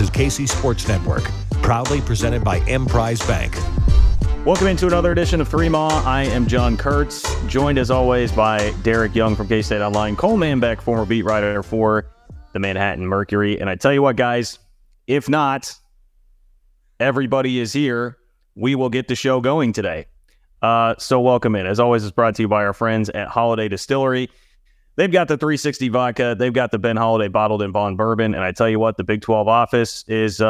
is KC Sports Network, proudly presented by Emprise Bank. Welcome into another edition of Three Ma. I am John Kurtz, joined as always by Derek Young from K-State Online, Cole Manbeck, former beat writer for the Manhattan Mercury. And I tell you what, guys, if not, everybody is here. We will get the show going today. So welcome in. As always, it's brought to you by our friends at Holiday Distillery. They've got the 360 vodka. They've got the Ben Holiday bottled in bond bourbon. And I tell you what, the Big 12 office is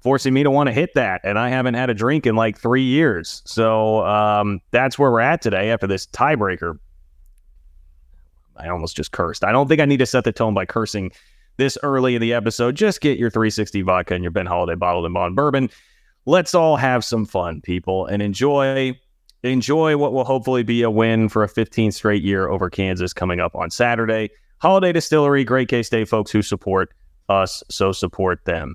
forcing me to want to hit that. And I haven't had a drink in like 3 years. So that's where we're at today after this tiebreaker. I almost just cursed. I don't think I need to set the tone by cursing this early in the episode. Just get your 360 vodka and your Ben Holiday bottled in bond bourbon. Let's all have some fun, people, and enjoy what will hopefully be a win for a 15th straight year over Kansas coming up on Saturday. Holiday Distillery, great K-State folks who support us, so support them.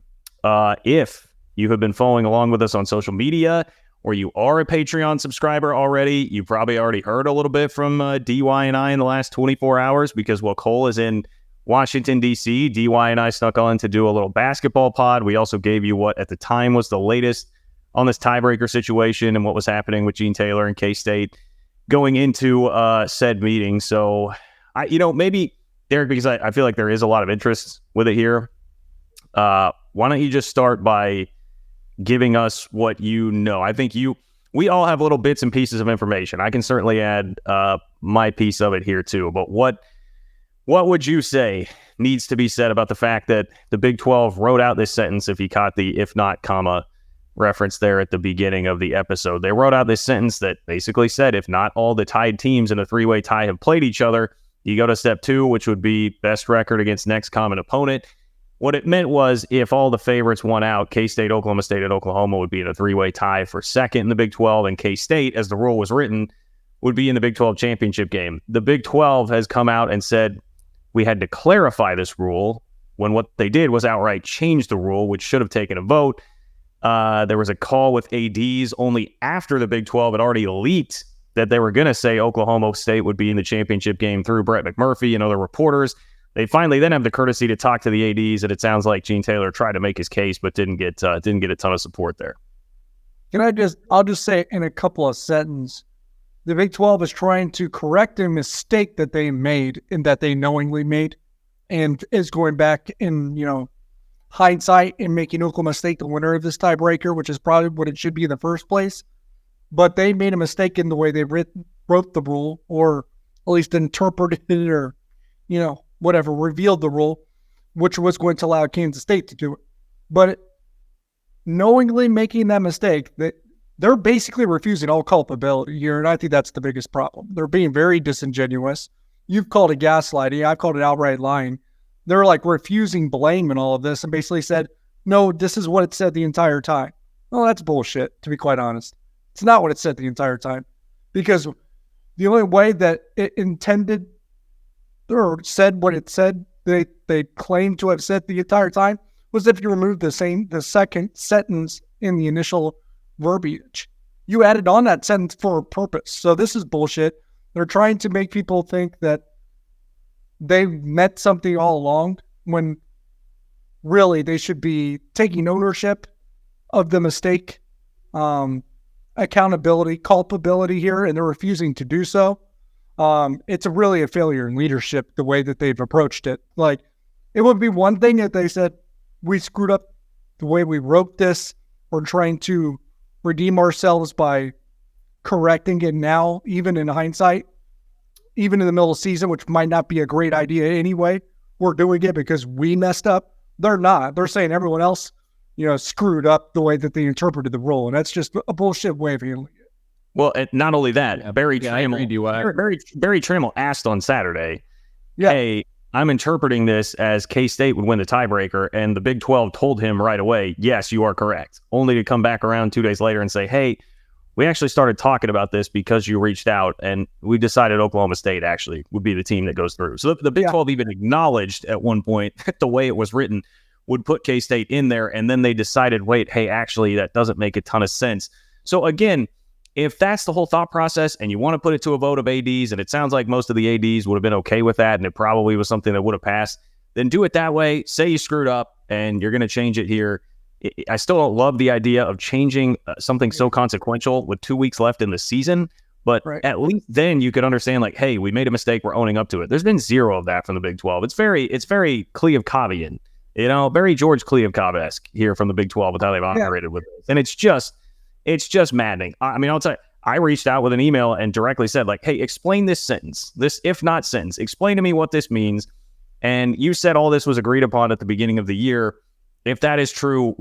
If you have been following along with us on social media or you are a Patreon subscriber already, you probably already heard a little bit from DY and I in the last 24 hours because while Cole is in Washington, D.C., DY and I snuck on to do a little basketball pod. We also gave you what at the time was the latest on this tiebreaker situation and what was happening with Gene Taylor and K-State going into said meeting. So, maybe, Derek, because I feel like there is a lot of interest with it here, why don't you just start by giving us what you know? I think we all have little bits and pieces of information. I can certainly add my piece of it here too. But what would you say needs to be said about the fact that the Big 12 wrote out this sentence, if you caught the if not, comma, reference there at the beginning of the episode? They wrote out this sentence that basically said if not all the tied teams in a three-way tie have played each other, you go to step 2, which would be best record against next common opponent. What it meant was if all the favorites won out, K-State, Oklahoma State, and Oklahoma would be in a three-way tie for second in the Big 12, and K-State, as the rule was written, would be in the Big 12 championship game. The Big 12 has come out and said we had to clarify this rule when what they did was outright change the rule, which should have taken a vote. There was a call with ADs only after the Big 12 had already leaked that they were going to say Oklahoma State would be in the championship game through Brett McMurphy and other reporters. They finally then have the courtesy to talk to the ADs, and it sounds like Gene Taylor tried to make his case, but didn't get a ton of support there. I'll just say in a couple of sentences, the Big 12 is trying to correct a mistake that they made and that they knowingly made, and is going back in, hindsight and making Oklahoma State the winner of this tiebreaker, which is probably what it should be in the first place. But they made a mistake in the way they wrote the rule, or at least interpreted it, or, whatever, revealed the rule, which was going to allow Kansas State to do it. But knowingly making that mistake, they're basically refusing all culpability here, and I think that's the biggest problem. They're being very disingenuous. You've called it gaslighting. I've called it outright lying. They're like refusing blame and all of this and basically said, no, this is what it said the entire time. Well, that's bullshit, to be quite honest. It's not what it said the entire time, because the only way that it intended or said what it said they claimed to have said the entire time was if you removed the second sentence in the initial verbiage. You added on that sentence for a purpose. So this is bullshit. They're trying to make people think that they meant something all along when really they should be taking ownership of the mistake, accountability, culpability here, and they're refusing to do so. It's really a failure in leadership, the way that they've approached it. Like, it would be one thing if they said, we screwed up the way we wrote this. We're trying to redeem ourselves by correcting it now, even in hindsight, even in the middle of the season, which might not be a great idea anyway. We're doing it because we messed up. They're not. They're saying everyone else, screwed up the way that they interpreted the rule. And that's just a bullshit way of handling it. Well, and not only that, Barry Trammell asked on Saturday, hey, I'm interpreting this as K-State would win the tiebreaker, and the Big 12 told him right away, yes, you are correct, only to come back around 2 days later and say, hey, we actually started talking about this because you reached out, and we decided Oklahoma State actually would be the team that goes through. So the Big 12 even acknowledged at one point that the way it was written would put K-State in there, and then they decided, wait, hey, actually, that doesn't make a ton of sense. So again, if that's the whole thought process and you want to put it to a vote of ADs, and it sounds like most of the ADs would have been okay with that, and it probably was something that would have passed, then do it that way. Say you screwed up, and you're going to change it here. I still don't love the idea of changing something so consequential with 2 weeks left in the season, but at least then you could understand, like, hey, we made a mistake, we're owning up to it. There's been zero of that from the Big 12. It's very Kliavkovian, very George Kliavkov-esque here from the Big 12 with how they've operated with this. And it's just maddening. I mean, I'll tell you, I reached out with an email and directly said, like, hey, explain this sentence, this if not sentence. Explain to me what this means. And you said all this was agreed upon at the beginning of the year. If that is true,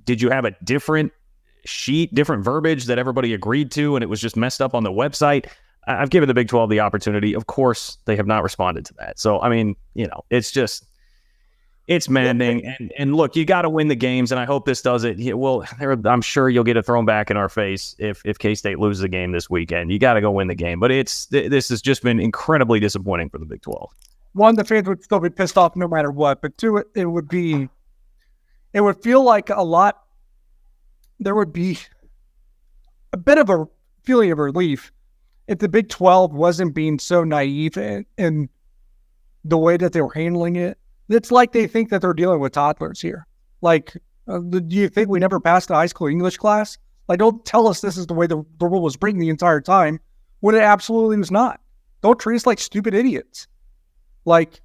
did you have a different sheet, different verbiage that everybody agreed to, and it was just messed up on the website? I've given the Big 12 the opportunity. Of course, they have not responded to that. So, I mean, it's maddening. And look, you got to win the games, and I hope this does it. Well, I'm sure you'll get it thrown back in our face if K-State loses a game this weekend. You got to go win the game. But this has just been incredibly disappointing for the Big 12. One, the fans would still be pissed off no matter what. But two, it would feel like there would be a bit of a feeling of relief if the Big 12 wasn't being so naive in the way that they were handling it. It's like they think that they're dealing with toddlers here. Like, do you think we never passed a high school English class? Like, don't tell us this is the way the rule was written the entire time when it absolutely was not. Don't treat us like stupid idiots. Like,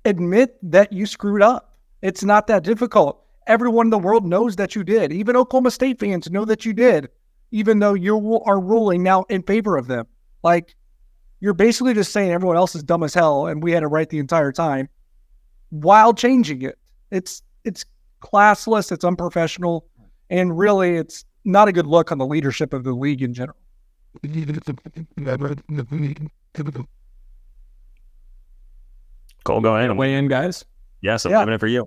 admit that you screwed up. It's not that difficult. Everyone in the world knows that you did. Even Oklahoma State fans know that you did, even though you are ruling now in favor of them. Like, you're basically just saying everyone else is dumb as hell and we had it right the entire time while changing it. It's classless, it's unprofessional, and really it's not a good look on the leadership of the league in general. Cole, go ahead. Weigh in, guys? Yes, I'm leaving it for you.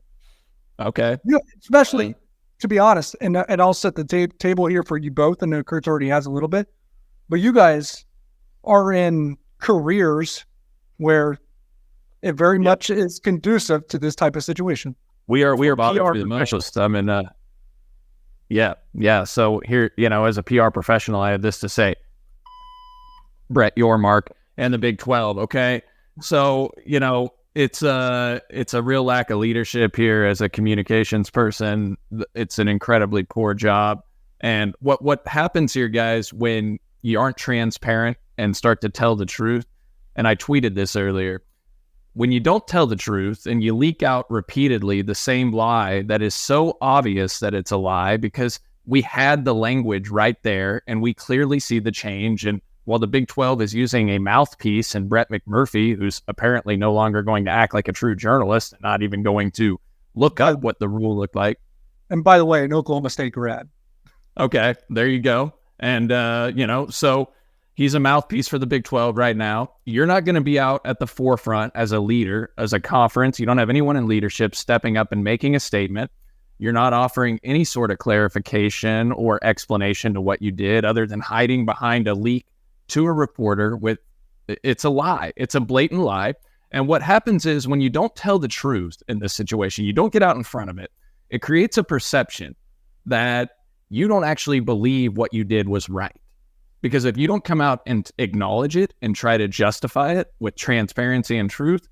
Okay. Especially, to be honest, and I'll set the table here for you both. I know Kurtz already has a little bit, but you guys are in careers where it very much is conducive to this type of situation. We are PR professionals. I mean, So here, as a PR professional, I have this to say. Brett Yormark and the Big 12. Okay. So, it's a real lack of leadership here as a communications person. It's an incredibly poor job. And what happens here, guys, when you aren't transparent and start to tell the truth, and I tweeted this earlier, when you don't tell the truth and you leak out repeatedly the same lie that is so obvious that it's a lie because we had the language right there and we clearly see the change. And while the Big 12 is using a mouthpiece and Brett McMurphy, who's apparently no longer going to act like a true journalist and not even going to look up what the rule looked like. And by the way, an Oklahoma State grad. Okay, there you go. And, so he's a mouthpiece for the Big 12 right now. You're not going to be out at the forefront as a leader, as a conference. You don't have anyone in leadership stepping up and making a statement. You're not offering any sort of clarification or explanation to what you did other than hiding behind a leak to a reporter it's a lie. It's a blatant lie. And what happens is when you don't tell the truth in this situation, you don't get out in front of it, it creates a perception that you don't actually believe what you did was right. Because if you don't come out and acknowledge it and try to justify it with transparency and truth,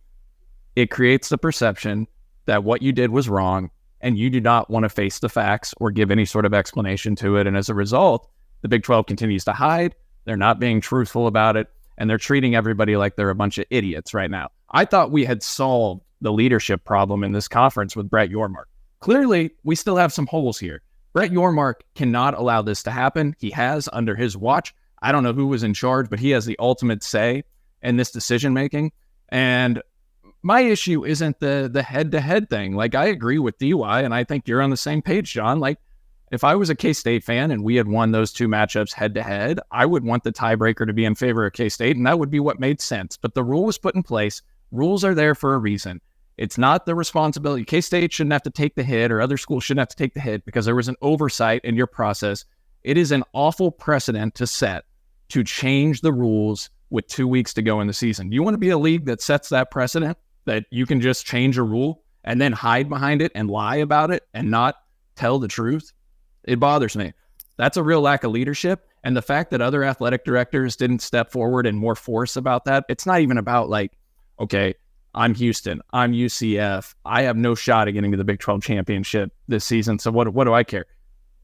it creates the perception that what you did was wrong and you do not want to face the facts or give any sort of explanation to it. And as a result, the Big 12 continues to hide. They're not being truthful about it, and they're treating everybody like they're a bunch of idiots right now. I thought we had solved the leadership problem in this conference with Brett Yormark. Clearly, we still have some holes here. Brett Yormark cannot allow this to happen. He has under his watch. I don't know who was in charge, but he has the ultimate say in this decision-making. And my issue isn't the head-to-head thing. Like, I agree with DY, and I think you're on the same page, John. Like, if I was a K-State fan and we had won those two matchups head-to-head, I would want the tiebreaker to be in favor of K-State, and that would be what made sense. But the rule was put in place. Rules are there for a reason. It's not the responsibility. K-State shouldn't have to take the hit, or other schools shouldn't have to take the hit because there was an oversight in your process. It is an awful precedent to set to change the rules with 2 weeks to go in the season. You want to be a league that sets that precedent, that you can just change a rule and then hide behind it and lie about it and not tell the truth? It bothers me. That's a real lack of leadership. And the fact that other athletic directors didn't step forward and more force about that, it's not even about like, okay, I'm Houston, I'm UCF. I have no shot at getting to the Big 12 championship this season. So what do I care?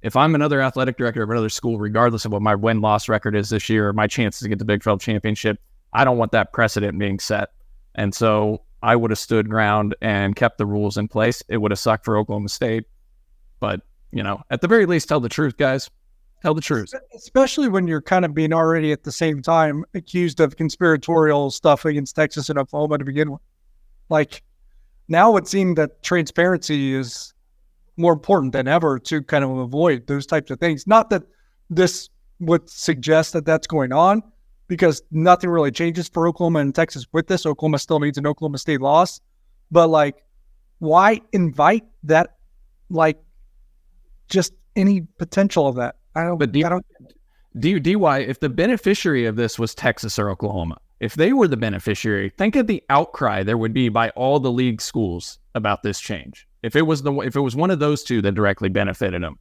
If I'm another athletic director of another school, regardless of what my win-loss record is this year, or my chances to get the Big 12 championship, I don't want that precedent being set. And so I would have stood ground and kept the rules in place. It would have sucked for Oklahoma State. But, at the very least, tell the truth, guys. Tell the truth. Especially when you're kind of being already at the same time accused of conspiratorial stuff against Texas and Oklahoma to begin with. Like, now it would seem that transparency is more important than ever to kind of avoid those types of things. Not that this would suggest that that's going on, because nothing really changes for Oklahoma and Texas with this. Oklahoma still needs an Oklahoma State loss. But, like, why invite that, like, just any potential of that? DY, if the beneficiary of this was Texas or Oklahoma, if they were the beneficiary, think of the outcry there would be by all the league schools about this change. If it was one of those two that directly benefited them,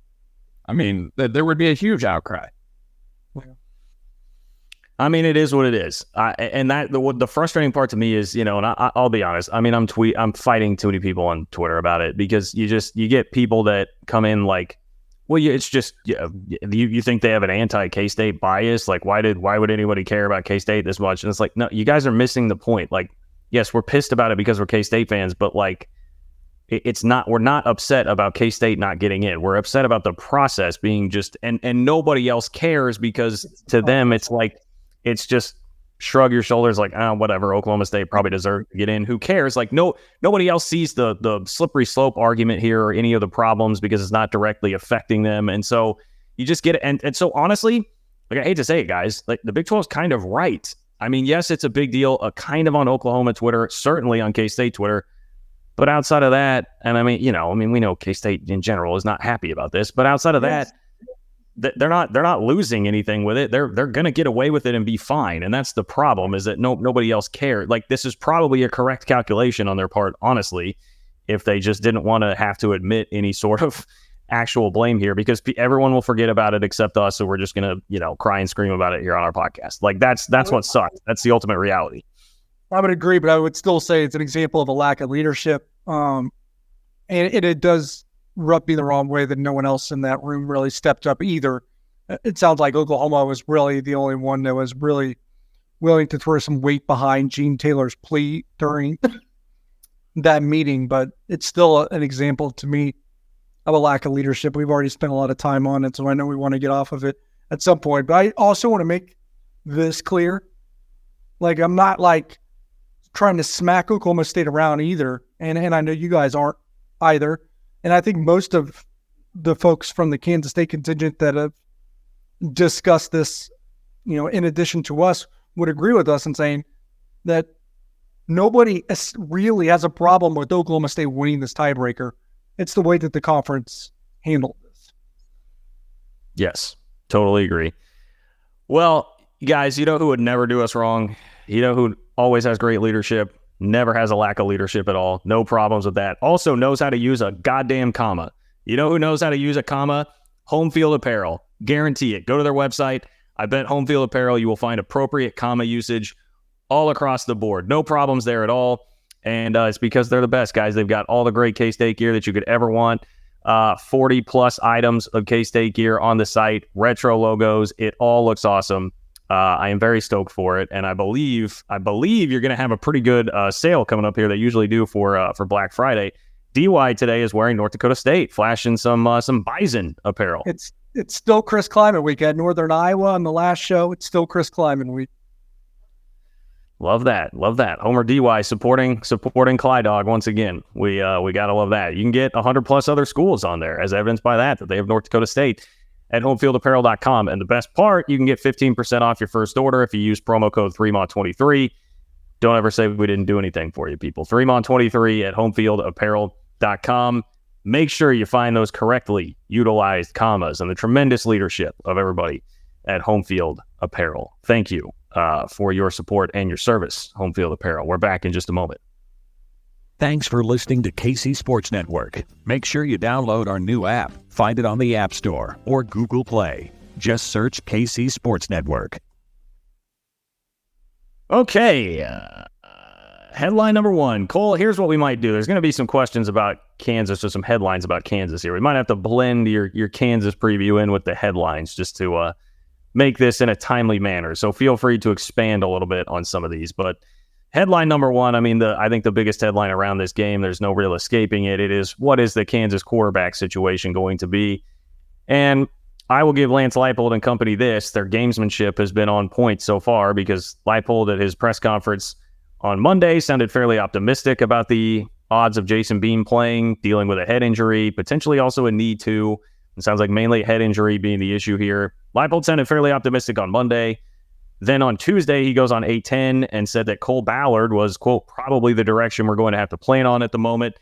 I mean, there would be a huge outcry. I mean, it is what it is. And that the frustrating part to me is, and I'll be honest. I mean, I'm fighting too many people on Twitter about it, because you get people that come in like, well, it's just, you think they have an anti-K-State bias? Like, why would anybody care about K-State this much? And it's like, no, you guys are missing the point. Like, yes, we're pissed about it because we're K-State fans, but like, we're not upset about K-State not getting in. We're upset about the process being just, and nobody else cares, because to them, it's like, it's just shrug your shoulders like, whatever, Oklahoma State probably deserves to get in. Who cares? Like, nobody else sees the slippery slope argument here or any of the problems, because it's not directly affecting them. And so you just get it. And so honestly, like, I hate to say it, guys, like, the Big 12 is kind of right. I mean, yes, it's a big deal, kind of on Oklahoma Twitter, certainly on K-State Twitter. But outside of that, and we know K-State in general is not happy about this, but outside of that, they're not losing anything with it. They're going to get away with it and be fine. And that's the problem, is that nobody else cared. Like, this is probably a correct calculation on their part, honestly, if they just didn't want to have to admit any sort of actual blame here, because everyone will forget about it except us. So we're just going to, cry and scream about it here on our podcast. Like, that's what sucks. That's the ultimate reality. I would agree, but I would still say it's an example of a lack of leadership. And it does rub me the wrong way that no one else in that room really stepped up either. It sounds like Oklahoma was really the only one that was really willing to throw some weight behind Gene Taylor's plea during that meeting, but it's still an example to me of a lack of leadership. We've already spent a lot of time on it, so I know we want to get off of it at some point. But I also want to make this clear. Like, I'm not like trying to smack Oklahoma State around either, and I know you guys aren't either. And I think most of the folks from the Kansas State contingent that have discussed this, in addition to us, would agree with us in saying that nobody really has a problem with Oklahoma State winning this tiebreaker. It's the way that the conference handled this. Yes, totally agree. Well, guys, who would never do us wrong? Who always has great leadership, never has a lack of leadership at all, no problems with that. Also knows how to use a goddamn comma. Who knows how to use a comma? Home Field Apparel. Guarantee it. Go to their website. I bet Home Field Apparel, you will find appropriate comma usage all across the board. No problems there at all. And it's because they're the best, guys. They've got all the great K-State gear that you could ever want. 40 plus items of K-State gear on the site, retro logos. It all looks awesome. I am very stoked for it, and I believe you're going to have a pretty good sale coming up here. They usually do for Black Friday. DY today is wearing North Dakota State, flashing some Bison apparel. It's still Chris Kleiman week at Northern Iowa on the last show. It's still Chris Kleiman week. Love that. Homer DY supporting Cly Dog once again. We gotta love that. You can get 100 plus other schools on there, as evidenced by that they have North Dakota State at homefieldapparel.com. And the best part, you can get 15% off your first order if you use promo code 3MON23. Don't ever say we didn't do anything for you, people. 3MON23 at homefieldapparel.com. Make sure you find those correctly utilized commas and the tremendous leadership of everybody at Homefield Apparel. Thank you for your support and your service, Homefield Apparel. We're back in just a moment. Thanks for listening to KC Sports Network. Make sure you download our new app. Find it on the App Store or Google Play. Just search KC Sports Network. Okay. Headline number one. Cole, here's what we might do. There's going to be some questions about Kansas or some headlines about Kansas here. We might have to blend your Kansas preview in with the headlines just to make this in a timely manner. So feel free to expand a little bit on some of these. But headline number one, I think the biggest headline around this game, there's no real escaping it. It is, what is the Kansas quarterback situation going to be? And I will give Lance Leipold and company this. Their gamesmanship has been on point so far, because Leipold at his press conference on Monday sounded fairly optimistic about the odds of Jason Bean playing, dealing with a head injury, potentially also a knee too. It sounds like mainly head injury being the issue here. Leipold sounded fairly optimistic on Monday. Then on Tuesday, he goes on 8-10 and said that Cole Ballard was, quote, probably the direction we're going to have to plan on at the moment.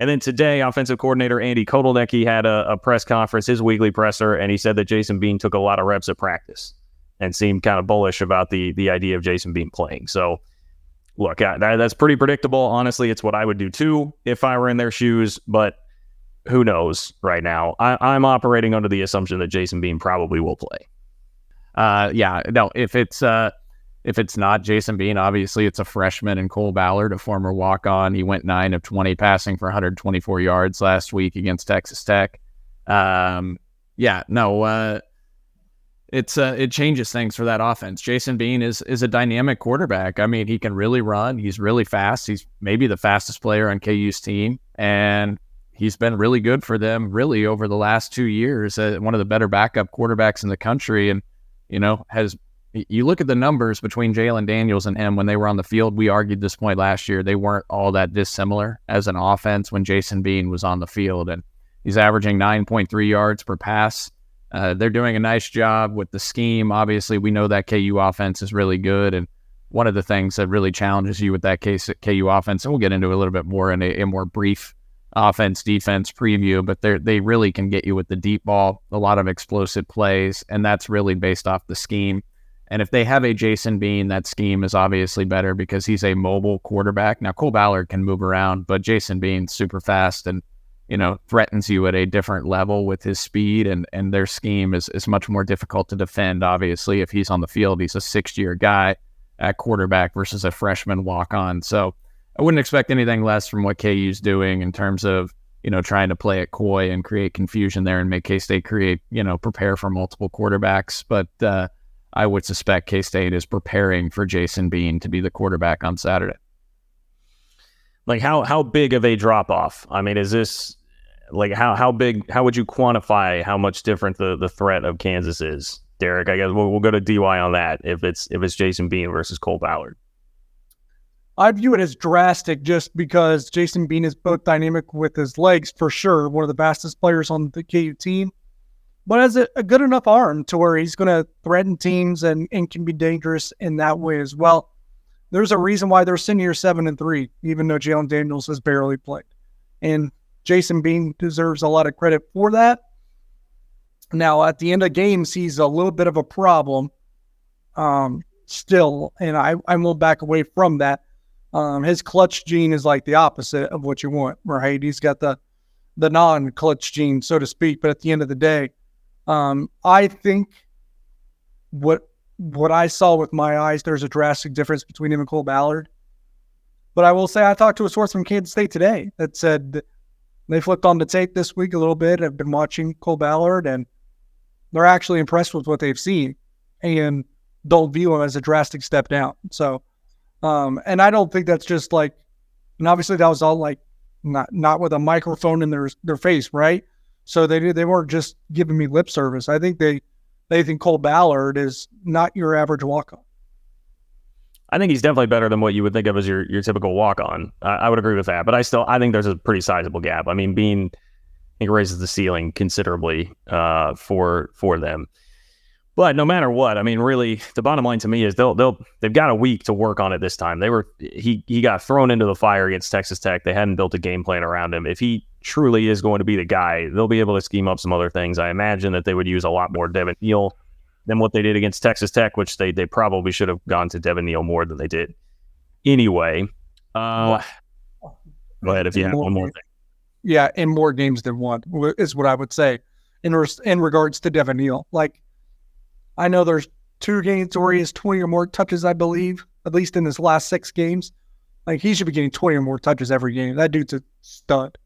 And then today, offensive coordinator Andy Kotelnicki had a press conference, his weekly presser, and he said that Jason Bean took a lot of reps at practice and seemed kind of bullish about the idea of Jason Bean playing. So, look, that's pretty predictable. Honestly, it's what I would do too if I were in their shoes, but who knows right now. I'm operating under the assumption that Jason Bean probably will play. If it's not Jason Bean, obviously it's a freshman, and Cole Ballard, a former walk-on. He went 9 of 20 passing for 124 yards last week against Texas Tech. It changes things for that offense. Jason Bean is a dynamic quarterback. I mean, he can really run. He's really fast. He's maybe the fastest player on KU's team, and he's been really good for them really over the last 2 years. One of the better backup quarterbacks in the country, and you look at the numbers between Jalen Daniels and him when they were on the field. We argued this point last year. They weren't all that dissimilar as an offense when Jason Bean was on the field, and he's averaging 9.3 yards per pass. They're doing a nice job with the scheme. Obviously, we know that KU offense is really good, and one of the things that really challenges you with that KU offense, and we'll get into a little bit more in a more brief offense-defense preview, but they really can get you with the deep ball, a lot of explosive plays, and that's really based off the scheme. And if they have a Jason Bean, that scheme is obviously better because he's a mobile quarterback. Now, Cole Ballard can move around, but Jason Bean's super fast and, threatens you at a different level with his speed, and their scheme is much more difficult to defend, obviously. If he's on the field, he's a 6th-year guy at quarterback versus a freshman walk-on. So I wouldn't expect anything less from what KU's doing in terms of, trying to play it coy and create confusion there and make K-State prepare for multiple quarterbacks. But I would suspect K-State is preparing for Jason Bean to be the quarterback on Saturday. Like how big of a drop-off? I mean, is this like how big? How would you quantify how much different the threat of Kansas is, Derek? I guess we'll go to DY on that if it's Jason Bean versus Cole Ballard. I view it as drastic just because Jason Bean is both dynamic with his legs, for sure, one of the fastest players on the KU team, but has a good enough arm to where he's going to threaten teams and can be dangerous in that way as well. There's a reason why they're sitting here 7-3, even though Jalen Daniels has barely played. And Jason Bean deserves a lot of credit for that. Now, at the end of games, he's a little bit of a problem still, and I will back away from that. His clutch gene is like the opposite of what you want, right? He's got the non-clutch gene, so to speak. But at the end of the day, I think what I saw with my eyes, there's a drastic difference between him and Cole Ballard. But I will say I talked to a source from Kansas State today that said they flipped on the tape this week a little bit, have been watching Cole Ballard, and they're actually impressed with what they've seen and don't view him as a drastic step down. So, and I don't think that's just like, and obviously that was all like not with a microphone in their face, right? So they weren't just giving me lip service. I think they think Cole Ballard is not your average walk-on. I think he's definitely better than what you would think of as your typical walk-on. I would agree with that, but I think there's a pretty sizable gap. I mean, Bean, I think, raises the ceiling considerably for them. But no matter what, I mean, really, the bottom line to me is they've got a week to work on it this time. He got thrown into the fire against Texas Tech. They hadn't built a game plan around him. If he truly is going to be the guy, they'll be able to scheme up some other things. I imagine that they would use a lot more Devin Neal than what they did against Texas Tech, which they probably should have gone to Devin Neal more than they did. Anyway, go ahead if you have one more thing. Yeah, in more games than one is what I would say in regards to Devin Neal. Like, I know there's 2 games where he has 20 or more touches, I believe, at least in his last 6 games. Like, he should be getting 20 or more touches every game. That dude's a stud.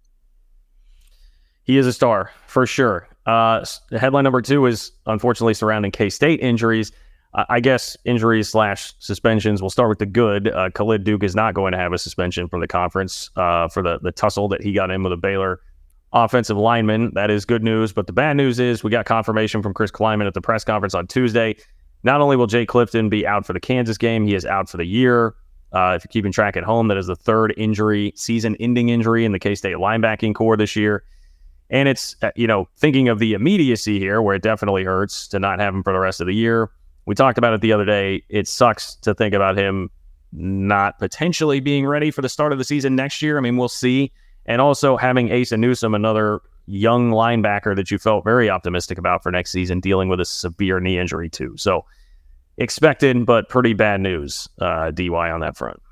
He is a star, for sure. Headline number 2 is, unfortunately, surrounding K-State injuries. I guess injuries/suspensions. We'll start with the good. Khalid Duke is not going to have a suspension from the conference for the tussle that he got in with a Baylor offensive lineman. That is good news. But the bad news is we got confirmation from Chris Kleiman at the press conference on Tuesday. Not only will Jay Clifton be out for the Kansas game, he is out for the year. If you're keeping track at home, that is the third season-ending injury in the K-State linebacking core this year. And it's, thinking of the immediacy here, where it definitely hurts to not have him for the rest of the year. We talked about it the other day. It sucks to think about him not potentially being ready for the start of the season next year. I mean, we'll see. And also having Asa Newsome, another young linebacker that you felt very optimistic about for next season, dealing with a severe knee injury too. So expected, but pretty bad news, DY, on that front.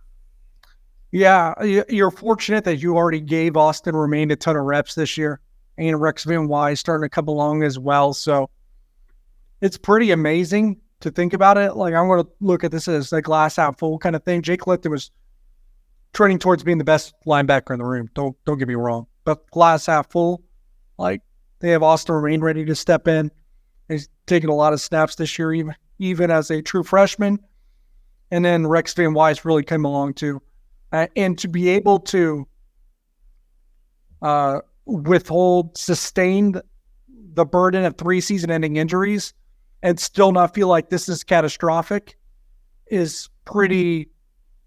Yeah, you're fortunate that you already gave Austin Romaine a ton of reps this year. And Rex Van Wy starting to come along as well. So it's pretty amazing to think about it. Like, I'm going to look at this as a glass half full kind of thing. Jake Clifton was trending towards being the best linebacker in the room. Don't get me wrong. But glass half full, like, they have Austin Romaine ready to step in. He's taken a lot of snaps this year, even as a true freshman. And then Rex Van Wy's really come along too. And to be able to sustain the burden of 3 season-ending injuries and still not feel like this is catastrophic is pretty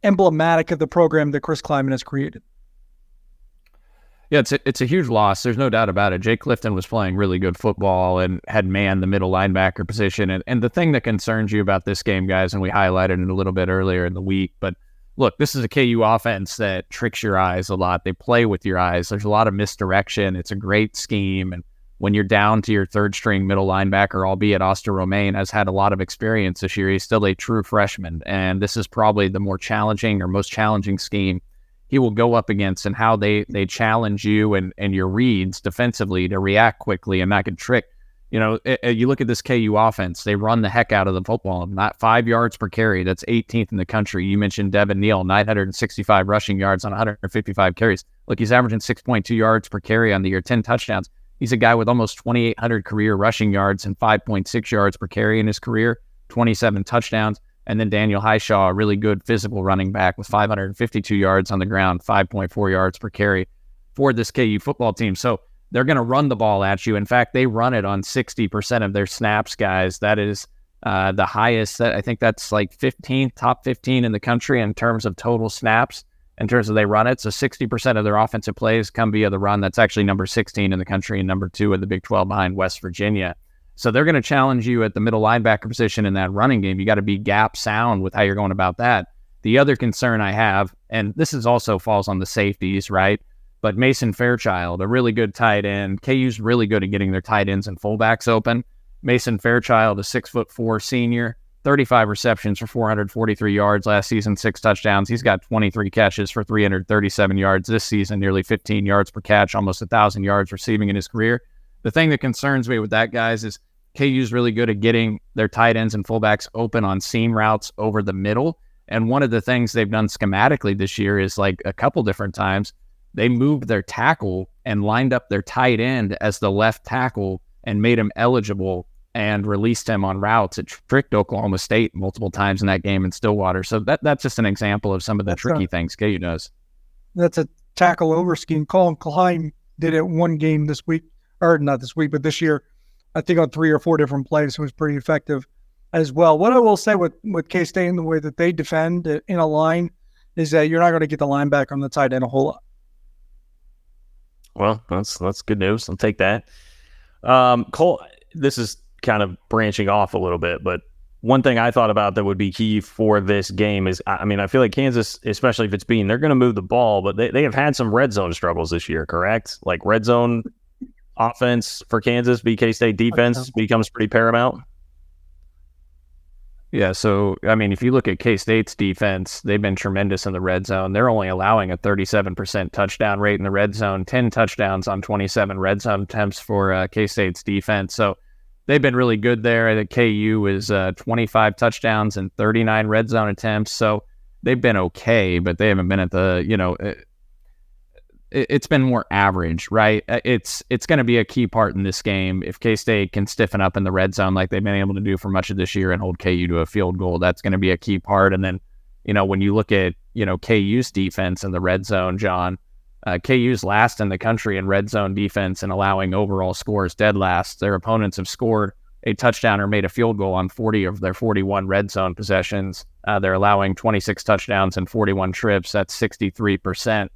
emblematic of the program that Chris Kleiman has created. Yeah, it's a huge loss. There's no doubt about it. Jake Clifton was playing really good football and had manned the middle linebacker position. And the thing that concerns you about this game, guys, and we highlighted it a little bit earlier in the week, but look, this is a KU offense that tricks your eyes a lot. They play with your eyes. There's a lot of misdirection. It's a great scheme. And when you're down to your third-string middle linebacker, albeit Austin Romaine has had a lot of experience this year, he's still a true freshman. And this is probably the more challenging or most challenging scheme he will go up against, and how they challenge you and your reads defensively to react quickly and not get tricked. You look at this KU offense, they run the heck out of the football, not 5 yards per carry. That's 18th in the country. You mentioned Devin Neal, 965 rushing yards on 155 carries. Look, he's averaging 6.2 yards per carry on the year, 10 touchdowns. He's a guy with almost 2,800 career rushing yards and 5.6 yards per carry in his career, 27 touchdowns. And then Daniel Highshaw, a really good physical running back with 552 yards on the ground, 5.4 yards per carry for this KU football team. So they're going to run the ball at you. In fact, they run it on 60% of their snaps, guys. That is the highest. I think that's like top 15 in the country in terms of total snaps, in terms of they run it. So 60% of their offensive plays come via the run. That's actually number 16 in the country and number 2 in the Big 12 behind West Virginia. So they're going to challenge you at the middle linebacker position in that running game. You got to be gap sound with how you're going about that. The other concern I have, and this is also falls on the safeties, right? But Mason Fairchild, a really good tight end. KU's really good at getting their tight ends and fullbacks open. Mason Fairchild, a 6'4" senior, 35 receptions for 443 yards last season, 6 touchdowns. He's got 23 catches for 337 yards this season, nearly 15 yards per catch, almost 1,000 yards receiving in his career. The thing that concerns me with that, guys, is KU's really good at getting their tight ends and fullbacks open on seam routes over the middle. And one of the things they've done schematically this year is, like, a couple different times, they moved their tackle and lined up their tight end as the left tackle and made him eligible and released him on routes. It tricked Oklahoma State multiple times in that game in Stillwater. So that's just an example of some of the tricky things KU does. That's a tackle over scheme. Colin Klein did it one game this week, or not this week, but this year, I think on 3 or 4 different plays. It was pretty effective as well. What I will say with K-State and the way that they defend in a line is that you're not going to get the linebacker on the tight end a whole lot. Well, that's good news. I'll take that. Cole, this is kind of branching off a little bit, but one thing I thought about that would be key for this game is, I feel like Kansas, especially if it's Bean, they're going to move the ball, but they have had some red zone struggles this year, correct? Like, red zone offense for Kansas, K-State defense becomes pretty paramount. Yeah, so, if you look at K-State's defense, they've been tremendous in the red zone. They're only allowing a 37% touchdown rate in the red zone, 10 touchdowns on 27 red zone attempts for K-State's defense. So they've been really good there. I think KU is 25 touchdowns and 39 red zone attempts. So they've been okay, but they haven't been at the, it's been more average, right? It's going to be a key part in this game. If K-State can stiffen up in the red zone like they've been able to do for much of this year and hold KU to a field goal, that's going to be a key part. And then, when you look at, KU's defense in the red zone, John, KU's last in the country in red zone defense and allowing overall scores, dead last. Their opponents have scored a touchdown or made a field goal on 40 of their 41 red zone possessions. They're allowing 26 touchdowns and 41 trips. That's 63%.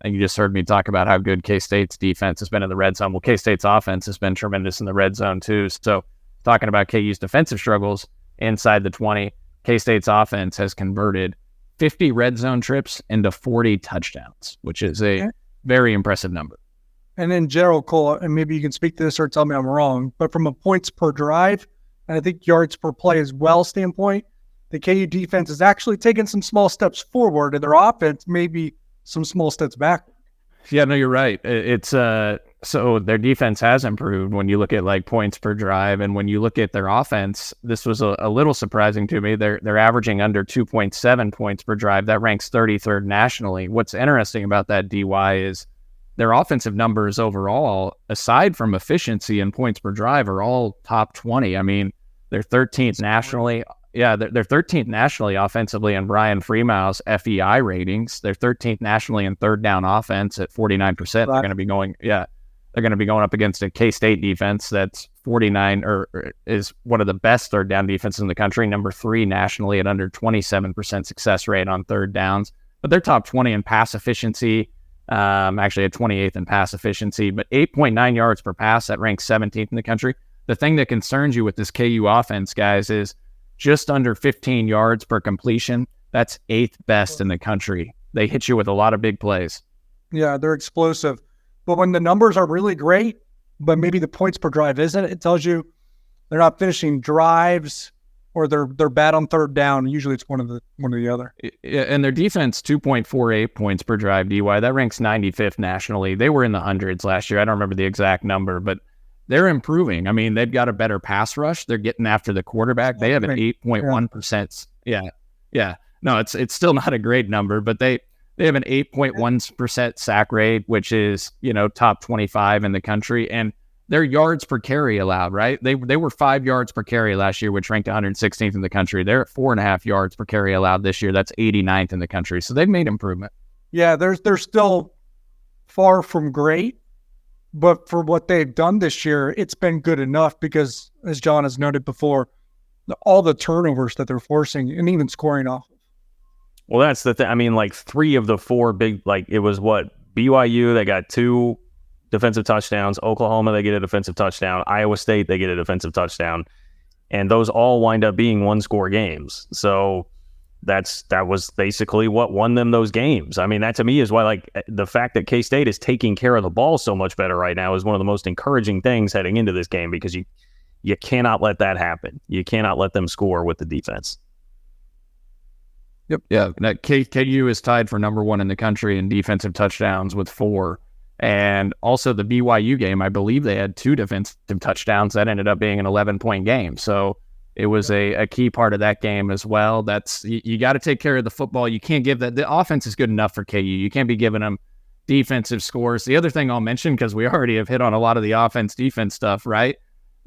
And you just heard me talk about how good K-State's defense has been in the red zone. Well, K-State's offense has been tremendous in the red zone too. So talking about KU's defensive struggles inside the 20, K-State's offense has converted 50 red zone trips into 40 touchdowns, which is a very impressive number. And in general, Cole, and maybe you can speak to this or tell me I'm wrong, but from a points per drive, and I think yards per play as well standpoint, the KU defense is actually taking some small steps forward, and their offense maybe some small steps back. Yeah, no, you're right. It's so their defense has improved when you look at like points per drive, and when you look at their offense, this was a little surprising to me. They're averaging under 2.7 points per drive. That ranks 33rd nationally. What's interesting about that, DY, is their offensive numbers overall, aside from efficiency and points per drive, are all top 20. I mean, they're 13th nationally. Yeah, they're 13th nationally offensively in Brian Freemau's FEI ratings. They're 13th nationally in third down offense at 49%. They're going to be going, they're going to be going up against a K-State defense that's 49 or is one of the best third down defenses in the country, number 3 nationally at under 27% success rate on third downs. But they're top 20 in pass efficiency, actually at 28th in pass efficiency, but 8.9 yards per pass, that ranks 17th in the country. The thing that concerns you with this KU offense, guys, is just under 15 yards per completion. That's 8th best in the country. They hit you with a lot of big plays. Yeah, they're explosive. But when the numbers are really great, but maybe the points per drive isn't, it tells you they're not finishing drives or they're bad on third down. Usually it's one or the other. And their defense, 2.48 points per drive, DY. That ranks 95th nationally. They were in the hundreds last year. I don't remember the exact number, but they're improving. I mean, they've got a better pass rush. They're getting after the quarterback. They have an 8.1%. Yeah. No, it's still not a great number, but they have an 8.1% sack rate, which is, top 25 in the country. And their yards per carry allowed, right? They were 5 yards per carry last year, which ranked 116th in the country. They're at 4.5 yards per carry allowed this year. That's 89th in the country. So they've made improvement. Yeah, they're still far from great. But for what they've done this year, it's been good enough because, as John has noted before, all the turnovers that they're forcing and even scoring off. Well, that's the thing. I mean, like 3 of the 4 big, it was BYU, they got 2 defensive touchdowns. Oklahoma, they get a defensive touchdown. Iowa State, they get a defensive touchdown. And those all wind up being 1-score games. So that was basically what won them those games. I mean, that to me is why the fact that K-State is taking care of the ball so much better right now is one of the most encouraging things heading into this game, because you cannot let that happen. You cannot let them score with the defense. Yep. Yeah. KU is tied for number 1 in the country in defensive touchdowns with 4. And also the BYU game, I believe they had 2 defensive touchdowns. That ended up being an 11-point game. So it was a key part of that game as well. That's you got to take care of the football. You can't give that. The offense is good enough for KU. You can't be giving them defensive scores. The other thing I'll mention, because we already have hit on a lot of the offense-defense stuff, right?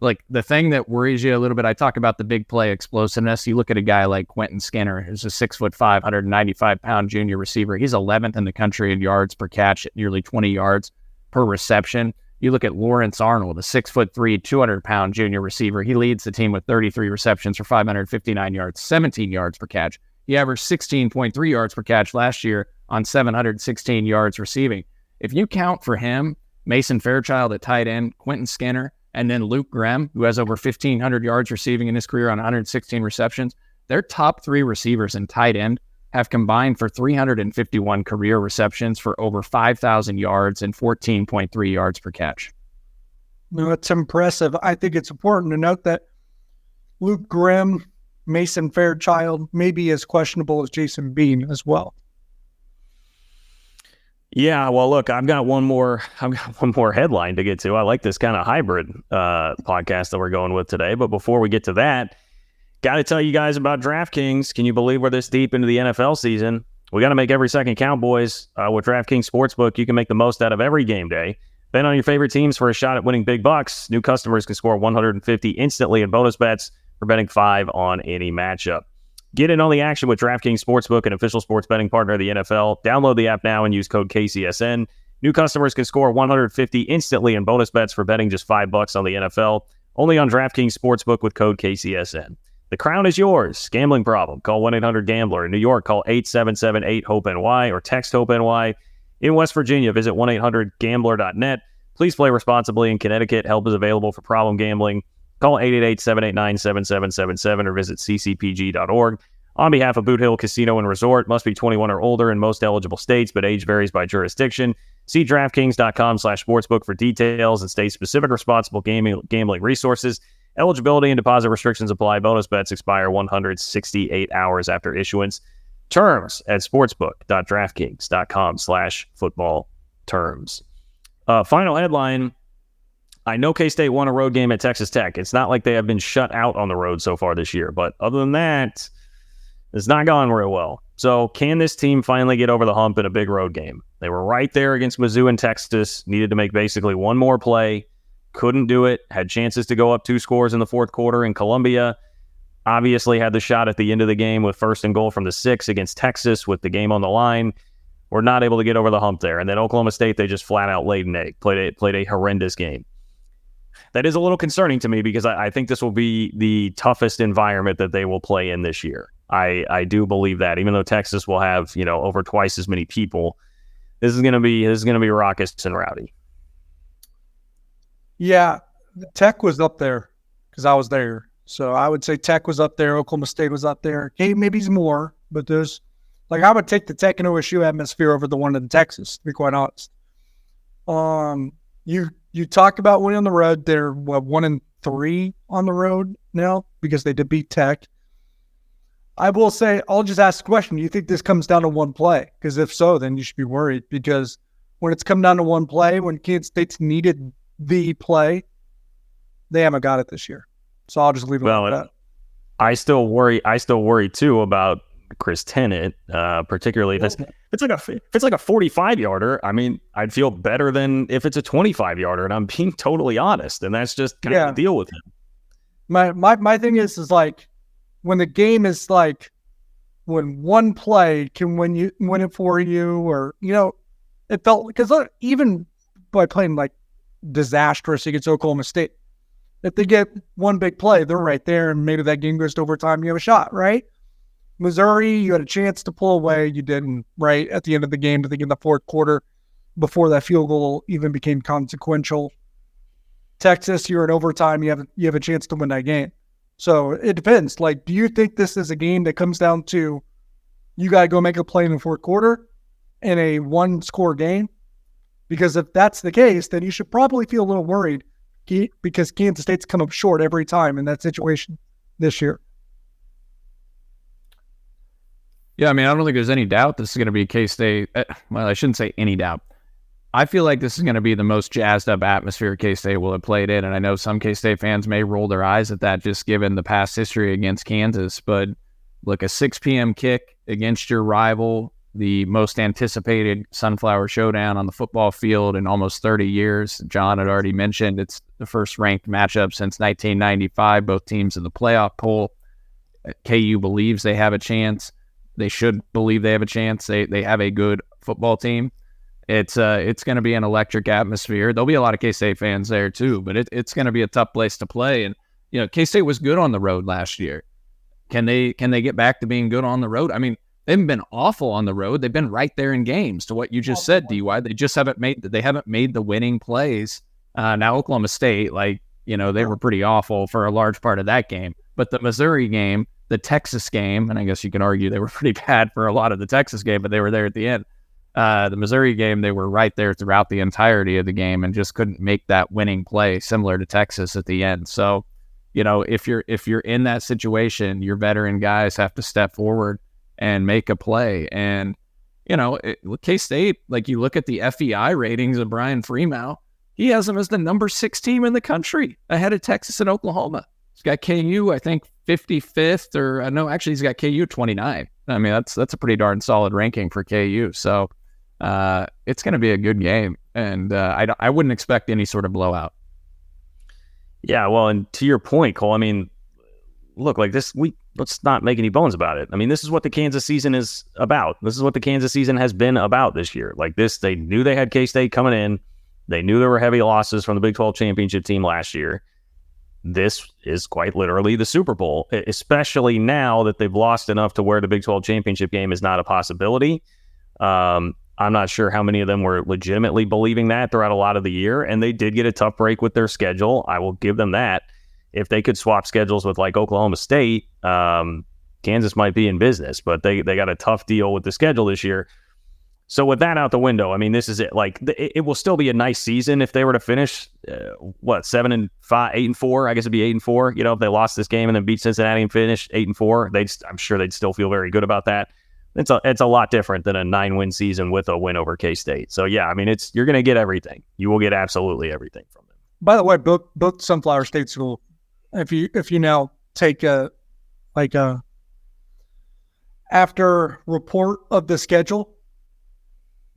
Like the thing that worries you a little bit, I talk about the big play explosiveness. You look at a guy like Quentin Skinner, who's a 6'5", 195-pound junior receiver. He's 11th in the country in yards per catch at nearly 20 yards per reception. You look at Lawrence Arnold, a 6'3", 200-pound junior receiver. He leads the team with 33 receptions for 559 yards, 17 yards per catch. He averaged 16.3 yards per catch last year on 716 yards receiving. If you count for him, Mason Fairchild at tight end, Quentin Skinner, and then Luke Grimm, who has over 1,500 yards receiving in his career on 116 receptions, their top 3 receivers in tight end have combined for 351 career receptions for over 5,000 yards and 14.3 yards per catch. No, it's impressive. I think it's important to note that Luke Grimm, Mason Fairchild, may be as questionable as Jason Bean as well. Yeah, well, look, I've got one more headline to get to. I like this kind of hybrid podcast that we're going with today. But before we get to that, Got to tell you guys about DraftKings. Can you believe we're this deep into the NFL season? We got to make every second count, boys. With DraftKings Sportsbook, you can make the most out of every game day. Bet on your favorite teams for a shot at winning big bucks. New customers can score $150 instantly in bonus bets for betting 5 on any matchup. Get in on the action with DraftKings Sportsbook, an official sports betting partner of the NFL. Download the app now and use code KCSN. New customers can score $150 instantly in bonus bets for betting just $5 on the NFL. Only on DraftKings Sportsbook with code KCSN. The crown is yours. Gambling problem? Call 1-800-GAMBLER. In New York, call 877-8-HOPE-NY or text HOPE-NY. In West Virginia, visit 1-800-GAMBLER.net. Please play responsibly. In Connecticut, help is available for problem gambling. Call 888-789-7777 or visit ccpg.org. On behalf of Boot Hill Casino and Resort, must be 21 or older in most eligible states, but age varies by jurisdiction. See DraftKings.com/sportsbook for details and state-specific responsible gambling resources. Eligibility and deposit restrictions apply. Bonus bets expire 168 hours after issuance. Terms at sportsbook.draftkings.com/football terms. Final headline. I know K-State won a road game at Texas Tech. It's not like they have been shut out on the road so far this year, but other than that, it's not gone real well. So can this team finally get over the hump in a big road game? They were right there against Mizzou in Texas, needed to make basically one more play. Couldn't do it, had chances to go up 2 scores in the fourth quarter in Columbia. Obviously had the shot at the end of the game with 1st and goal from the 6 against Texas with the game on the line. Were not able to get over the hump there. And then Oklahoma State, they just flat out laid an egg, played a horrendous game. That is a little concerning to me because I think this will be the toughest environment that they will play in this year. I do believe that, even though Texas will have, over twice as many people, this is going to be raucous and rowdy. Yeah, Tech was up there because I was there. So I would say Tech was up there. Oklahoma State was up there. Okay, maybe more, but there's I would take the Tech and OSU atmosphere over the one in Texas, to be quite honest. You talk about winning on the road. They're 1-3 on the road now because they did beat Tech. I will say, I'll just ask the question. Do you think this comes down to one play? Because if so, then you should be worried because when it's come down to one play, when Kansas State's needed the play, they haven't got it this year. So I'll just leave it like that. I still worry too about Chris Tennant, particularly if it's like a 45-yarder. I mean, I'd feel better than if it's a 25-yarder, and I'm being totally honest. And that's just kind of the deal with him. My thing is when the game is when one play can win it for you, or it felt because even by playing disastrous against Oklahoma State, if they get one big play, they're right there, and maybe that game goes to overtime. You have a shot, right? Missouri, you had a chance to pull away. You didn't, right at the end of the game, I think in the fourth quarter, before that field goal even became consequential. Texas, you're in overtime. You have a chance to win that game. So it depends. Do you think this is a game that comes down to you got to go make a play in the fourth quarter in a one-score game? Because if that's the case, then you should probably feel a little worried because Kansas State's come up short every time in that situation this year. Yeah, I mean, I don't think there's any doubt this is going to be K-State. Well, I shouldn't say any doubt. I feel like this is going to be the most jazzed up atmosphere K-State will have played in, and I know some K-State fans may roll their eyes at that just given the past history against Kansas, but look, a 6 p.m. kick against your rival, the most anticipated Sunflower Showdown on the football field in almost 30 years. John had already mentioned it's the first ranked matchup since 1995, both teams in the playoff poll. KU believes they have a chance. They should believe they have a chance. They have a good football team. It's going to be an electric atmosphere. There'll be a lot of K-State fans there too, but it's going to be a tough place to play. And K-State was good on the road last year. Can they get back to being good on the road? I mean, they haven't been awful on the road. They've been right there in games. To what you just said, DY, they just haven't made the winning plays. Now Oklahoma State, they were pretty awful for a large part of that game. But the Missouri game, the Texas game, and I guess you can argue they were pretty bad for a lot of the Texas game, but they were there at the end. The Missouri game, they were right there throughout the entirety of the game and just couldn't make that winning play, similar to Texas at the end. So, if you're in that situation, your veteran guys have to step forward and make a play. And, K-State, you look at the FEI ratings of Brian Freeman, he has them as the number 6 team in the country, ahead of Texas and Oklahoma. He's got KU, I think, 55th, or no, actually he's got KU 29. I mean, that's a pretty darn solid ranking for KU. So it's going to be a good game, and I wouldn't expect any sort of blowout. Yeah, well, and to your point, Cole, I mean, look, like this, let's not make any bones about it. I mean, this is what the Kansas season is about. This is what the Kansas season has been about this year. Like this, they knew they had K-State coming in. They knew there were heavy losses from the Big 12 championship team last year. This is quite literally the Super Bowl, especially now that they've lost enough to where the Big 12 championship game is not a possibility. I'm not sure how many of them were legitimately believing that throughout a lot of the year, and they did get a tough break with their schedule. I will give them that. If they could swap schedules with like Oklahoma State, Kansas might be in business, but they got a tough deal with the schedule this year. So with that out the window, I mean, this is it. Like it will still be a nice season if they were to finish 7-5, 8-4. I guess it'd be 8-4. You know, if they lost this game and then beat Cincinnati and finished 8-4, I'm sure they'd still feel very good about that. It's a lot different than a 9-win season with a win over K-State. So yeah, I mean, you're going to get everything. You will get absolutely everything from them. By the way, both Sunflower State School, if you now take a after report of the schedule,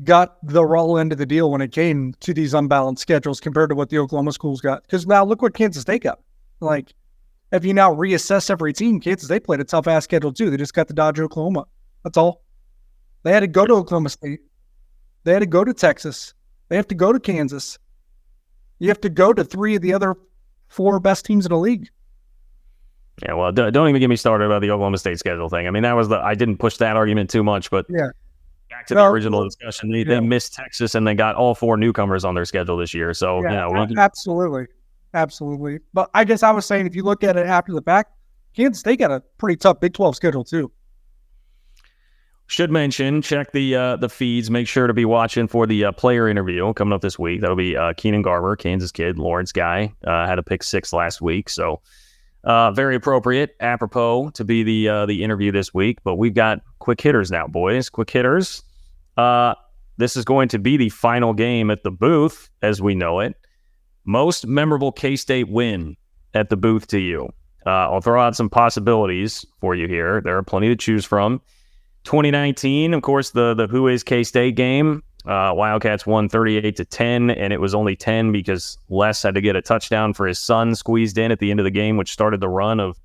got the raw end of the deal when it came to these unbalanced schedules compared to what the Oklahoma schools got. Because now look what Kansas State got. Like, if you now reassess every team, Kansas State played a tough-ass schedule too. They just got to dodge Oklahoma. That's all. They had to go to Oklahoma State. They had to go to Texas. They have to go to Kansas. You have to go to 3 of the other 4 best teams in the league. Yeah, well, don't even get me started about the Oklahoma State schedule thing. I mean, I didn't push that argument too much, but yeah. Back to the original discussion, they missed Texas and they got all 4 newcomers on their schedule this year. So, absolutely. But I was saying, if you look at it after the fact, Kansas State got a pretty tough Big 12 schedule too. Should mention, check the feeds. Make sure to be watching for the player interview coming up this week. That'll be Keenan Garber, Kansas kid, Lawrence guy. Had a pick 6 last week, so very appropriate, apropos to be the interview this week. But we've got quick hitters now, boys. Quick hitters. This is going to be the final game at the booth, as we know it. Most memorable K-State win at the booth to you. I'll throw out some possibilities for you here. There are plenty to choose from. 2019, of course, the Who is K-State game. Wildcats won 38-10, and it was only 10 because Les had to get a touchdown for his son squeezed in at the end of the game, which started the run of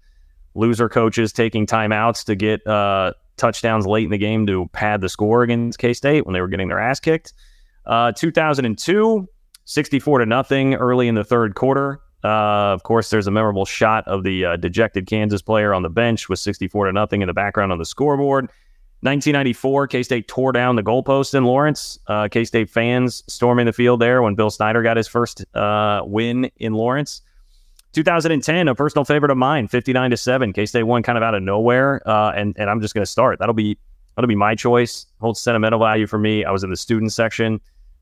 loser coaches taking timeouts to get touchdowns late in the game to pad the score against K-State when they were getting their ass kicked. 2002, 64-0 early in the third quarter. Of course, there's a memorable shot of the dejected Kansas player on the bench with 64-0 in the background on the scoreboard. 1994, K-State tore down the goalpost in Lawrence. K-State fans storming the field there when Bill Snyder got his first win in Lawrence. 2010, a personal favorite of mine, 59-7. K-State won kind of out of nowhere, and I'm just going to start. That'll be my choice. Holds sentimental value for me. I was in the student section.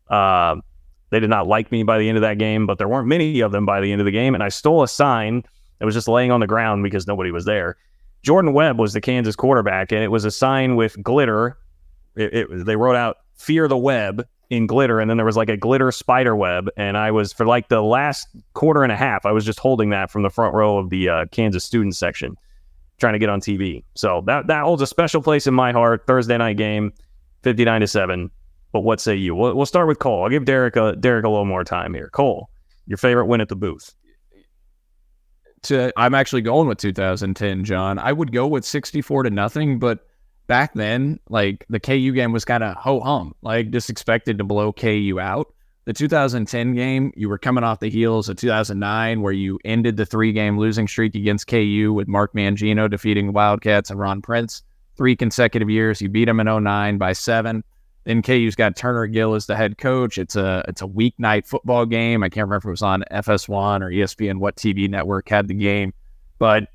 They did not like me by the end of that game, but there weren't many of them by the end of the game, and I stole a sign that was just laying on the ground because nobody was there. Jordan Webb was the Kansas quarterback, and it was a sign with glitter. They wrote out "Fear the Web" in glitter, and then there was like a glitter spider web. And I was, for like the last quarter and a half, I was just holding that from the front row of the Kansas student section, trying to get on TV. So that holds a special place in my heart. Thursday night game, 59-7. But what say you? We'll start with Cole. I'll give Derek a little more time here. Cole, your favorite win at the booth? I'm actually going with 2010, John. I would go with 64-0, but back then, like, the KU game was kind of ho-hum, like, just expected to blow KU out. The 2010 game, you were coming off the heels of 2009, where you ended the 3-game losing streak against KU with Mark Mangino defeating the Wildcats and Ron Prince. 3 consecutive years. You beat them in 2009 by 7. Then KU's got Turner Gill as the head coach. It's a weeknight football game. I can't remember if it was on FS1 or ESPN, what TV network had the game. But,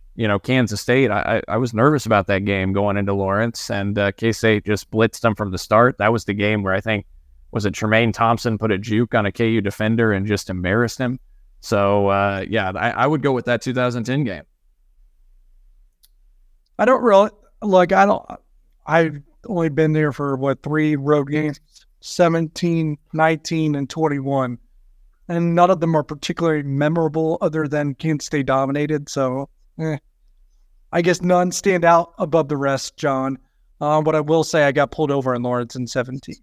Kansas State, I was nervous about that game going into Lawrence, and K-State just blitzed them from the start. That was the game where I think, was it Tremaine Thompson put a juke on a KU defender and just embarrassed him? So, I would go with that 2010 game. I've only been there for 3 road games, 17, 19, and 21. And none of them are particularly memorable other than Kansas State dominated. So, I guess none stand out above the rest, John. But I will say I got pulled over in Lawrence in 17.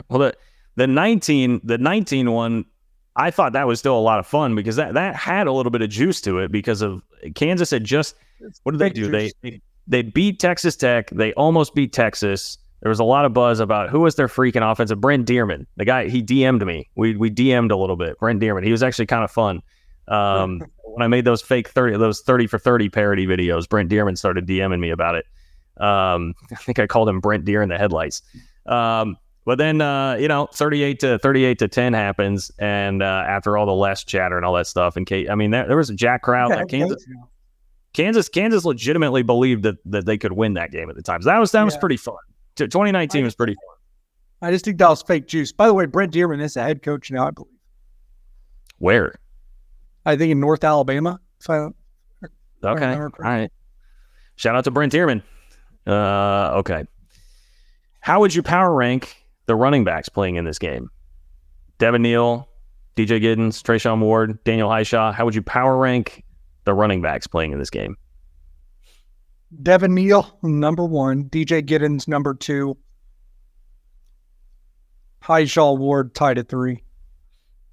Well, the 19 one, I thought that was still a lot of fun because that had a little bit of juice to it because of Kansas had just, what did they do? They beat Texas Tech. They almost beat Texas. There was a lot of buzz about who was their freaking offensive. Brent Dearman, the guy, he DM'd me. We DM'd a little bit. Brent Dearman, he was actually kind of fun. When I made those 30 for 30 parody videos, Brent Dearman started DMing me about it. I think I called him Brent Deer in the headlights. But then, 38 to 10 happens. And after all the less chatter and all that stuff, there was a jack crowd. Kansas legitimately believed that they could win that game at the time. So that was pretty fun. 2019 was pretty fun. I just think that was fake juice. By the way, Brent Dearman is a head coach now, I believe. Where? I think in North Alabama. Okay. All right. Shout out to Brent Dearman. Okay. How would you power rank the running backs playing in this game? Devin Neal, DJ Giddens, Trayshawn Ward, Daniel Hishaw. How would you power rank the running backs playing in this game? Devin Neal, number 1. DJ Giddens, number 2. Hishaw Ward tied at 3.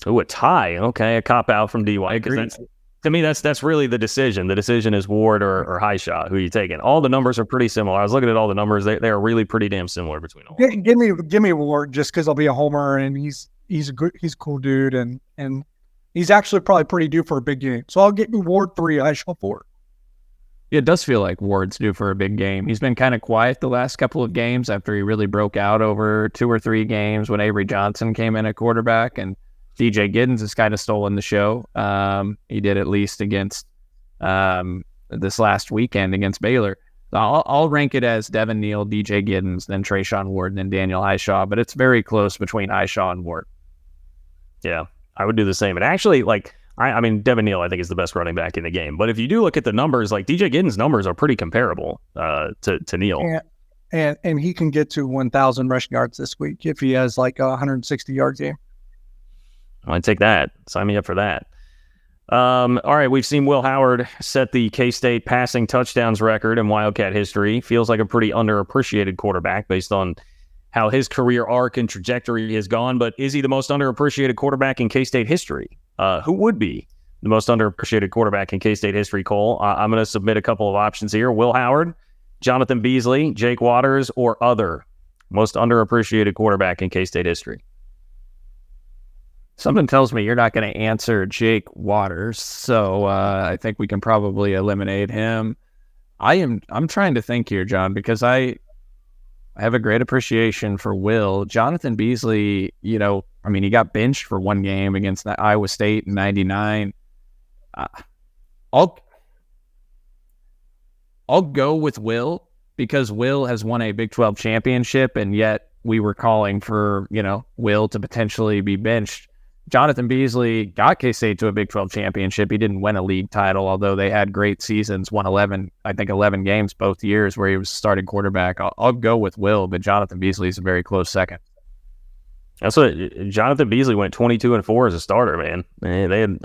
Oh, a tie. Okay, a cop out from DY. To me, that's really the decision. The decision is Ward or Hishaw. Who are you taking? All the numbers are pretty similar. I was looking at all the numbers. They are really pretty damn similar between all. Give me Ward just because I'll be a homer and he's a cool dude and he's actually probably pretty due for a big game. So I'll get Ward 3, Hishaw 4. It does feel like Ward's due for a big game. He's been kind of quiet the last couple of games after he really broke out over 2 or 3 games when Avery Johnson came in at quarterback, and DJ Giddens has kind of stolen the show. He did at least against this last weekend against Baylor. So I'll rank it as Devin Neal, DJ Giddens, then Trayshawn Ward, and then Daniel Hishaw, but it's very close between Hishaw and Ward. Yeah, I would do the same. And actually, Devin Neal, I think, is the best running back in the game. But if you do look at the numbers, DJ Giddens' numbers are pretty comparable to Neal. And he can get to 1,000 rushing yards this week if he has like a 160-yard game. I'd take that. Sign me up for that. All right, we've seen Will Howard set the K-State passing touchdowns record in Wildcat history. Feels like a pretty underappreciated quarterback based on how his career arc and trajectory has gone. But is he the most underappreciated quarterback in K-State history? Who would be the most underappreciated quarterback in K-State history, Cole? I'm going to submit a couple of options here. Will Howard, Jonathan Beasley, Jake Waters, or other most underappreciated quarterback in K-State history? Something tells me you're not going to answer Jake Waters, so I think we can probably eliminate him. I'm trying to think here, John, because I have a great appreciation for Will. Jonathan Beasley, he got benched for one game against Iowa State in '99. I'll go with Will because Will has won a Big 12 championship, and yet we were calling for, Will to potentially be benched. Jonathan Beasley got K-State to a Big 12 championship. He didn't win a league title, although they had great seasons, won 11 games both years where he was starting quarterback. I'll go with Will, but Jonathan Beasley is a very close second. That's what Jonathan Beasley went 22-4 as a starter, man. They had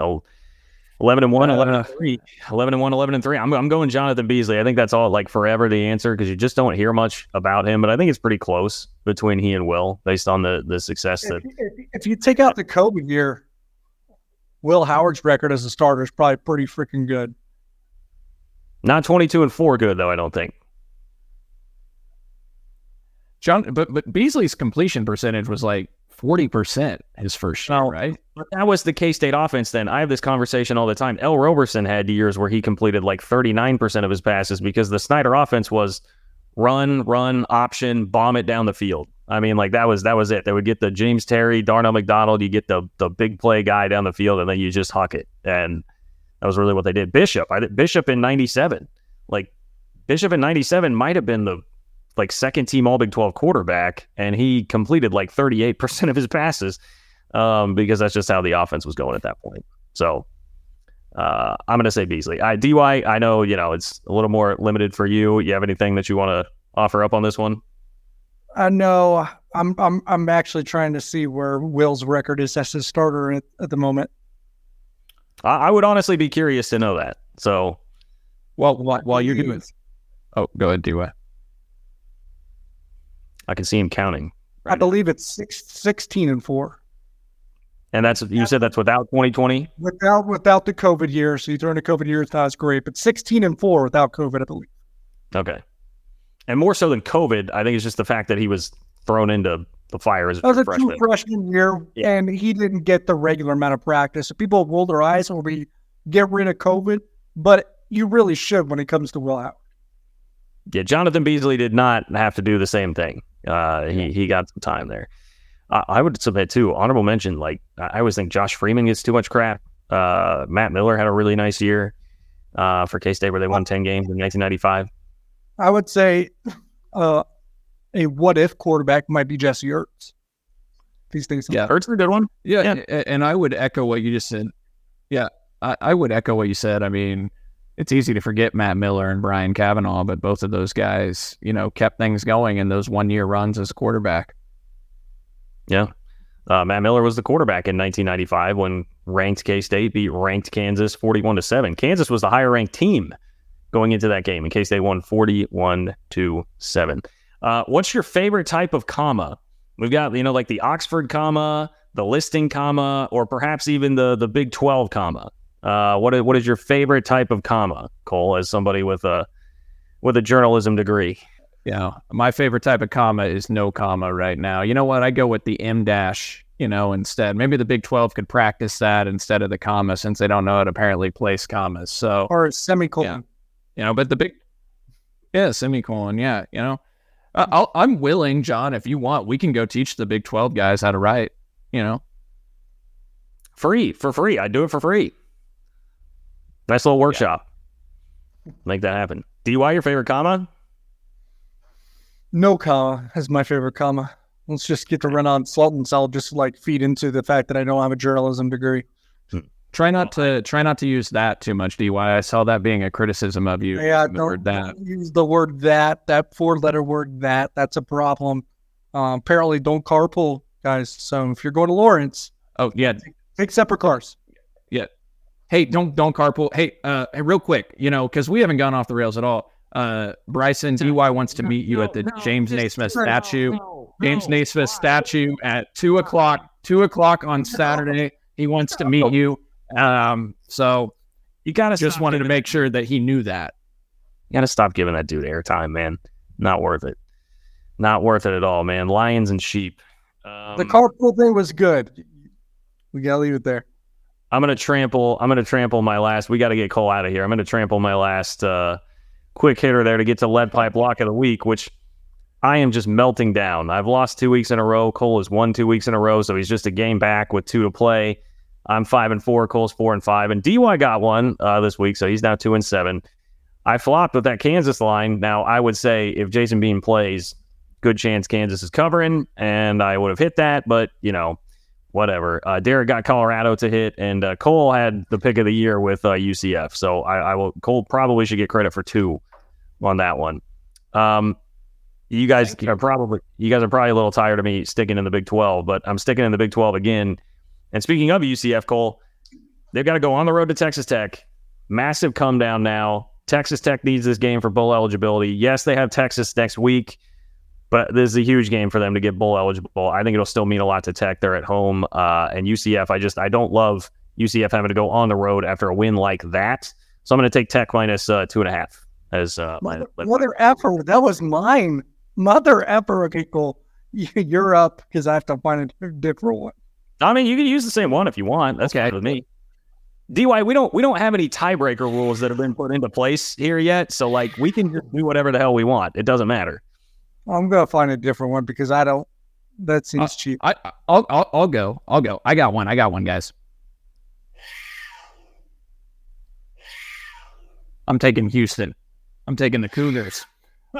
11-1, 11-3, 11-1, 11-3. I'm going Jonathan Beasley. I think that's all forever the answer because you just don't hear much about him. But I think it's pretty close between he and Will based on the success that. If you take out the COVID year, Will Howard's record as a starter is probably pretty freaking good. Not 22-4 good though, I don't think. But Beasley's completion percentage was 40% his first year, right? But that was the K-State offense then. I have this conversation all the time. L. Roberson had years where he completed 39% of his passes because the Snyder offense was run, option, bomb it down the field. That was it. They would get the James Terry, Darnell McDonald, you get the big play guy down the field, and then you just huck it. And that was really what they did. Bishop in 97. Bishop in 97 might have been the second team All Big 12 quarterback, and he completed 38% of his passes because that's just how the offense was going at that point. So I'm going to say Beasley. DY, I know, it's a little more limited for you. You have anything that you want to offer up on this one? No, I'm actually trying to see where Will's record is as a starter at the moment. I would honestly be curious to know that. So Well, while you're doing it. Oh, go ahead, do it. I can see him counting. I believe it's 16-4. And you said that's without 2020? Without the COVID year. So you throw in a COVID year, it's not as great. But 16-4 without COVID, I believe. Okay. And more so than COVID, I think it's just the fact that he was thrown into the fire as a freshman. That was a true freshman year, and he didn't get the regular amount of practice. So people roll their eyes when we get rid of COVID, but you really should when it comes to Will Howard. Yeah, Jonathan Beasley did not have to do the same thing. He got some time there. I would submit, too, honorable mention, like, I always think Josh Freeman gets too much crap. Matt Miller had a really nice year for K-State where they won 10 games in 1995. I would say a what-if quarterback might be Jesse Ertz. These things. Yeah, Ertz is a good one. Yeah, and I would echo what you just said. Yeah, I would echo what you said. I mean, it's easy to forget Matt Miller and Brian Cavanaugh, but both of those guys, kept things going in those one-year runs as quarterback. Yeah. Matt Miller was the quarterback in 1995 when ranked K-State beat ranked Kansas 41-7. Kansas was the higher-ranked team going into that game, and K-State won 41-7. What's your favorite type of comma? We've got, like the Oxford comma, the listing comma, or perhaps even the Big 12 comma. What is your favorite type of comma, Cole, as somebody with a journalism degree? Yeah, my favorite type of comma is no comma right now. You know what? I go with the M dash, instead. Maybe the Big 12 could practice that instead of the comma since they don't know how to apparently place commas. So or a semicolon. Yeah. But semicolon. Yeah, I'm willing, John, if you want, we can go teach the Big 12 guys how to write, For free. I'd do it for free. Nice little workshop. Yeah. Make that happen. DY, your favorite comma? No comma is my favorite comma. Let's just get to run on Sultans. I'll just feed into the fact that I don't have a journalism degree. Try not to use that too much, DY. I saw that being a criticism of you. Yeah, don't use the word that 4-letter word that. That's a problem. Apparently, don't carpool, guys. So if you're going to Lawrence, take separate cars. Yeah. Hey, don't carpool. Hey, real quick, because we haven't gone off the rails at all. Bryson, DY wants to meet you at the James Naismith statue. James Naismith statue at 2:00 on Saturday. He wants to meet you. So you gotta just wanted to make sure that he knew that. You gotta stop giving that dude airtime, man. Not worth it. Not worth it at all, man. Lions and sheep. The carpool thing was good. We gotta leave it there. I'm gonna trample my last. We got to get Cole out of here. I'm gonna trample my last quick hitter there to get to lead pipe lock of the week, which I am just melting down. I've lost 2 weeks in a row. Cole has won 2 weeks in a row, so he's just a game back with 2 to play. I'm 5-4. Cole's 4-5, and DY got one this week, so he's now 2-7. I flopped with that Kansas line. Now I would say if Jason Bean plays, good chance Kansas is covering, and I would have hit that, but whatever. Derek got Colorado to hit, and Cole had the pick of the year with UCF. So Cole probably should get credit for 2 on that one. You guys are probably a little tired of me sticking in the Big 12, but I'm sticking in the Big 12 again. And speaking of UCF, Cole, they've got to go on the road to Texas Tech. Massive come down now. Texas Tech needs this game for bowl eligibility. Yes, they have Texas next week, but this is a huge game for them to get bowl eligible. I think it'll still mean a lot to Tech. They're at home. And UCF, I don't love UCF having to go on the road after a win like that. So I'm going to take Tech minus 2.5 as Mother effer. That was mine. Mother effer. Okay, cool. You're up because I have to find a different one. I mean, you can use the same one if you want. That's fine with me. DY, we don't have any tiebreaker rules that have been put into place here yet. So we can just do whatever the hell we want. It doesn't matter. I'm gonna find a different one because I don't. That seems cheap. I'll go. I got one, guys. I'm taking Houston. I'm taking the Cougars.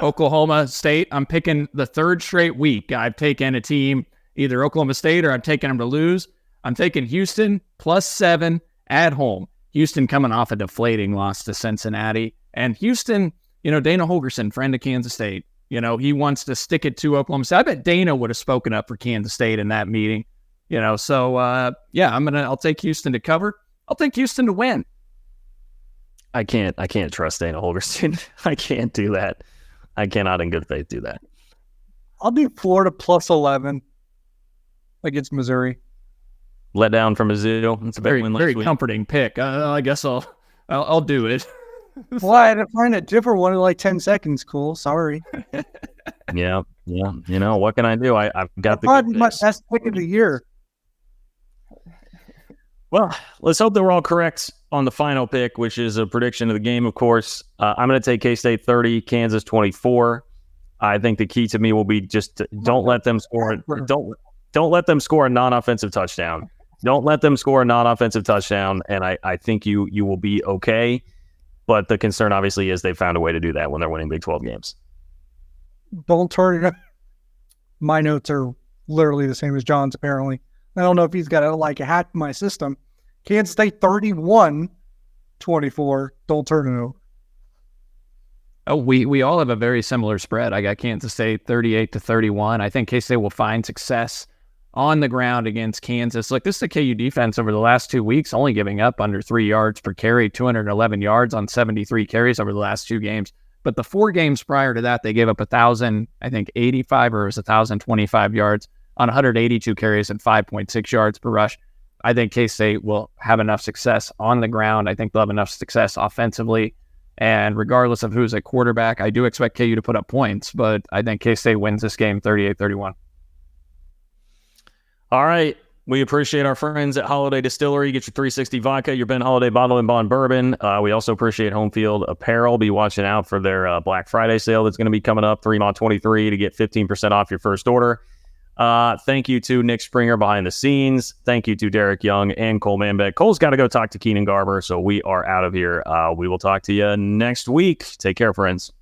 Oklahoma State. I'm picking the 3rd straight week. I've taken a team, either Oklahoma State or I'm taking them to lose. I'm taking Houston +7 at home. Houston coming off a deflating loss to Cincinnati. And Houston, Dana Holgorsen, friend of Kansas State. He wants to stick it to Oklahoma State. I bet Dana would have spoken up for Kansas State in that meeting. So I'll take Houston to cover. I'll take Houston to win. I can't trust Dana Holgerson. I can't do that. I cannot in good faith do that. I'll do Florida plus 11 against Missouri. Let down from Mizzou. It's a Very, big win very last week. comforting pick. I guess I'll do it. Well, I had to find a different one in like 10 seconds. Cool. Sorry. Yeah. You know, what can I do? I've got the Probably good my picks. best pick of the year. Well, let's hope that we're all correct on the final pick, which is a prediction of the game, of course. I'm going to take K-State 30, Kansas 24. I think the key to me will be just don't let them score. Don't let them score a non-offensive touchdown. Don't let them score a non-offensive touchdown, and I think you will be okay. But the concern, obviously, is they found a way to do that when they're winning Big 12 games. Don't turn it. My notes are literally the same as John's, apparently. I don't know if he's got a hack in my system. Kansas State 31-24. Don't turn it over. Oh, we all have a very similar spread. I got Kansas State 38-31. I think K-State will find success on the ground against Kansas. Look, this is the KU defense over the last 2 weeks, only giving up under 3 yards per carry, 211 yards on 73 carries over the last 2 games. But the 4 games prior to that, they gave up 1,085 or it was 1,025 yards on 182 carries and 5.6 yards per rush. I think K-State will have enough success on the ground. I think they'll have enough success offensively. And regardless of who's at quarterback, I do expect KU to put up points, but I think K-State wins this game 38-31. All right. We appreciate our friends at Holiday Distillery. Get your 360 vodka, your Ben Holiday Bottle and Bond Bourbon. We also appreciate Home Field Apparel. Be watching out for their Black Friday sale that's going to be coming up, 3-23 to get 15% off your first order. Thank you to Nick Springer behind the scenes. Thank you to Derek Young and Cole Manbeck. Cole's got to go talk to Keenan Garber, so we are out of here. We will talk to you next week. Take care, friends.